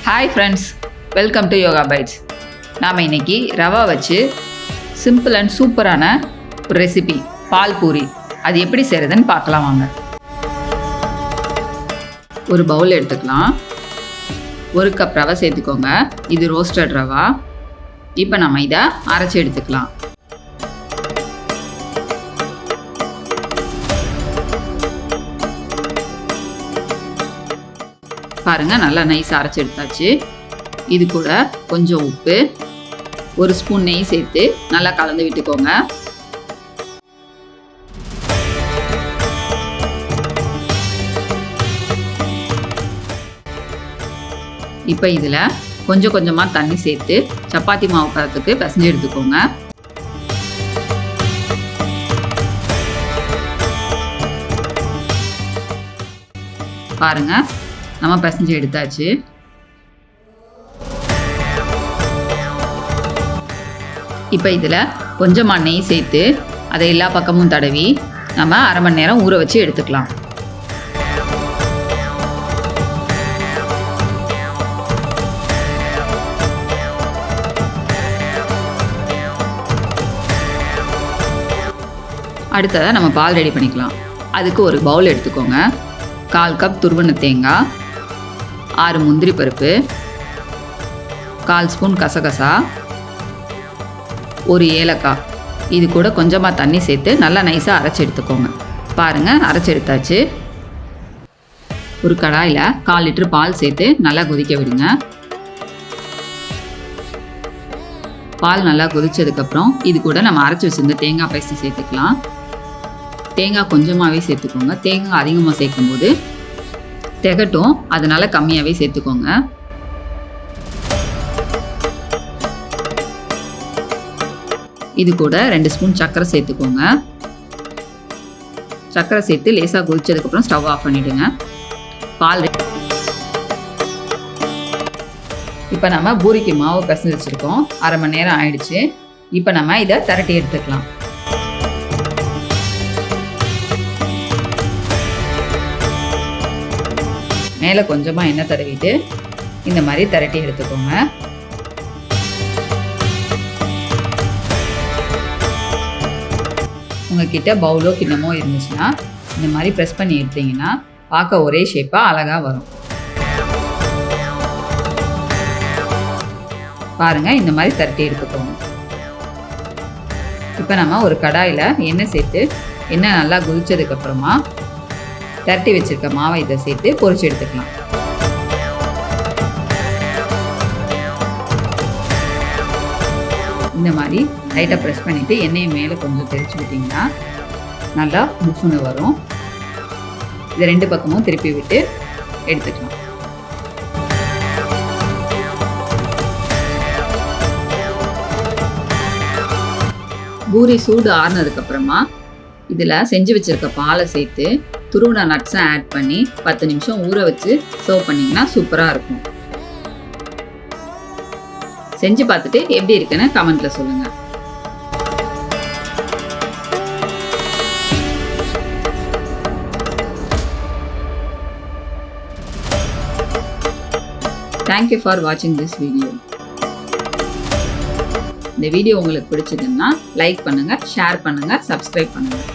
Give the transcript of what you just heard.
Hi friends, welcome to Yoga bites. நாம் இன்றைக்கி ரவா வச்சு சிம்பிள் அண்ட் சூப்பரான ஒரு ரெசிபி பால் பூரி, அது எப்படி செய்கிறதுன்னு பார்க்கலாம் வாங்க. ஒரு பவுல் எடுத்துக்கலாம். 1 கப் ரவை சேர்த்துக்கோங்க. இது ரோஸ்டட் ரவா. இப்போ நம்ம இதை அரைச்சி எடுத்துக்கலாம். பாருங்கள், நல்லா நைஸாக அரைச்சி எடுத்தாச்சு. இது கூட கொஞ்சம் உப்பு, 1 ஸ்பூன் நெய் சேர்த்து நல்லா கலந்து விட்டுக்கோங்க. இப்போ இதில் கொஞ்சம் கொஞ்சமாக தண்ணி சேர்த்து சப்பாத்தி மாவு பதத்துக்கு பிசைஞ்சு எடுத்துக்கோங்க. பாருங்கள், நம்ம பிசைஞ்சு எடுத்தாச்சு. இப்போ இதில் கொஞ்சமாக நெய் சேர்த்து அதை எல்லா பக்கமும் தடவி நம்ம அரை மணி நேரம் ஊற வச்சு எடுத்துக்கலாம். அடுத்ததாக நம்ம பால் ரெடி பண்ணிக்கலாம். அதுக்கு ஒரு பவுல் எடுத்துக்கோங்க. 1/4 கப் துருவன தேங்காய், 6 முந்திரி பருப்பு, 1/4 ஸ்பூன் கசகசா, 1 ஏலக்காய், இது கூட கொஞ்சமாக தண்ணி சேர்த்து நல்லா நைஸாக அரைச்சி எடுத்துக்கோங்க. பாருங்கள், அரைச்சி எடுத்தாச்சு. ஒரு கடாயில் 1/4 லிட்டர் பால் சேர்த்து நல்லா கொதிக்க விடுங்க. பால் நல்லா கொதிச்சதுக்கப்புறம் இது கூட நம்ம அரைச்சி வச்சுருந்த தேங்காய் பேஸ்ட்டு சேர்த்துக்கலாம். தேங்காய் கொஞ்சமாகவே சேர்த்துக்கோங்க. தேங்காய் அதிகமாக சேர்க்கும்போது திகட்டும், அதனால் கம்மியாகவே சேர்த்துக்கோங்க. இது கூட 2 ஸ்பூன் சர்க்கரை சேர்த்துக்கோங்க. சர்க்கரை சேர்த்து லேசாக கொதிச்சதுக்கப்புறம் ஸ்டவ் ஆஃப் பண்ணிவிடுங்க. பால் இப்போ நம்ம பூரிக்கு மாவு பிசைஞ்சு வச்சுருக்கோம். அரை மணி நேரம் ஆயிடுச்சு. இப்போ நம்ம இதை திரட்டி எடுத்துக்கலாம். மேலே கொஞ்சமாக எண்ணெய் தடவிட்டு இந்த மாதிரி திரட்டி எடுத்துக்கோங்க. உங்ககிட்ட பவுலோ கிண்ணமோ இருந்துச்சுன்னா இந்த மாதிரி ப்ரெஸ் பண்ணி எடுத்தீங்கன்னா பார்க்க ஒரே ஷேப்பாக அழகாக வரும். பாருங்கள், இந்த மாதிரி திரட்டி எடுத்துக்கோங்க. இப்போ நம்ம ஒரு கடாயில் எண்ணெய் சேர்த்து எண்ணெய் நல்லா கொதிச்சதுக்கப்புறமா திரட்டி வச்சுருக்க மாவை இதை சேர்த்து பொரிச்சு எடுத்துக்கலாம். இந்த மாதிரி லைட்டாக ப்ரெஸ் பண்ணிவிட்டு எண்ணெயை மேலே கொஞ்சம் தெளிச்சு விட்டிங்கன்னா நல்லா முஃப்னு வரும். இதை 2 பக்கமும் திருப்பி விட்டு எடுத்துக்கலாம். பூரி சூடு ஆறுனதுக்கப்புறமா இதில் செஞ்சு வச்சுருக்க பாலை சேர்த்து துருவின நட்ஸை ஆட் பண்ணி 10 நிமிஷம் ஊற வச்சு சர்வ் பண்ணிங்கன்னா சூப்பராக இருக்கும். செஞ்சு பார்த்துட்டு எப்படி இருக்குன்னு கமெண்ட்டில் சொல்லுங்கள். தேங்க்யூ ஃபார் வாட்சிங் திஸ் வீடியோ. இந்த வீடியோ உங்களுக்கு பிடிச்சதுன்னா லைக் பண்ணுங்கள், ஷேர் பண்ணுங்கள், சப்ஸ்கிரைப் பண்ணுங்கள்.